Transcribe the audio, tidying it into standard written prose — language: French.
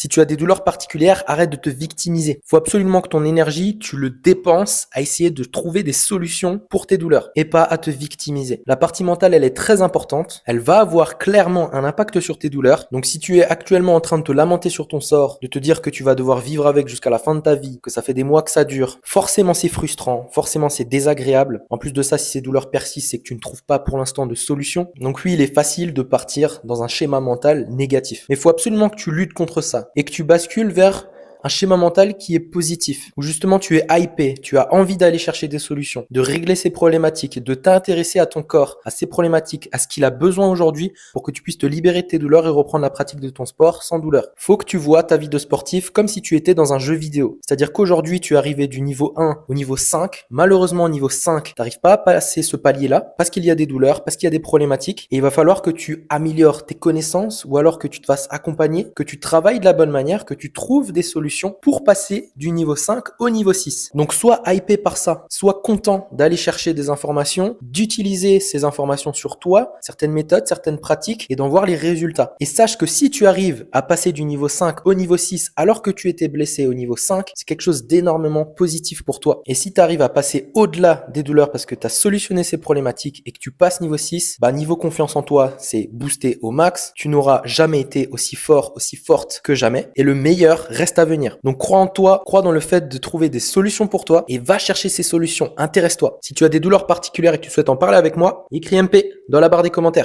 Si tu as des douleurs particulières, arrête de te victimiser. Faut absolument que ton énergie, tu le dépenses à essayer de trouver des solutions pour tes douleurs et pas à te victimiser. La partie mentale, elle est très importante. Elle va avoir clairement un impact sur tes douleurs. Donc si tu es actuellement en train de te lamenter sur ton sort, de te dire que tu vas devoir vivre avec jusqu'à la fin de ta vie, que ça fait des mois que ça dure, forcément c'est frustrant, forcément c'est désagréable. En plus de ça, si ces douleurs persistent, c'est que tu ne trouves pas pour l'instant de solution. Donc oui, il est facile de partir dans un schéma mental négatif. Mais il faut absolument que tu luttes contre ça et que tu bascules vers un schéma mental qui est positif, où justement tu es hypé, tu as envie d'aller chercher des solutions, de régler ses problématiques, de t'intéresser à ton corps, à ses problématiques, à ce qu'il a besoin aujourd'hui pour que tu puisses te libérer de tes douleurs et reprendre la pratique de ton sport sans douleur. Faut que tu vois ta vie de sportif comme si tu étais dans un jeu vidéo. C'est-à-dire qu'aujourd'hui tu es arrivé du niveau 1 au niveau 5, malheureusement au niveau 5, tu n'arrives pas à passer ce palier-là parce qu'il y a des douleurs, parce qu'il y a des problématiques et il va falloir que tu améliores tes connaissances ou alors que tu te fasses accompagner, que tu travailles de la bonne manière, que tu trouves des solutions pour passer du niveau 5 au niveau 6. Donc sois hypé par ça, sois content d'aller chercher des informations, d'utiliser ces informations sur toi, certaines méthodes, certaines pratiques et d'en voir les résultats. Et sache que si tu arrives à passer du niveau 5 au niveau 6 alors que tu étais blessé au niveau 5, c'est quelque chose d'énormément positif pour toi. Et si tu arrives à passer au-delà des douleurs parce que tu as solutionné ces problématiques et que tu passes niveau 6, niveau confiance en toi, c'est boosté au max. Tu n'auras jamais été aussi fort, aussi forte que jamais et le meilleur reste à venir. Donc crois en toi, crois dans le fait de trouver des solutions pour toi et va chercher ces solutions, intéresse-toi. Si tu as des douleurs particulières et que tu souhaites en parler avec moi, écris MP dans la barre des commentaires.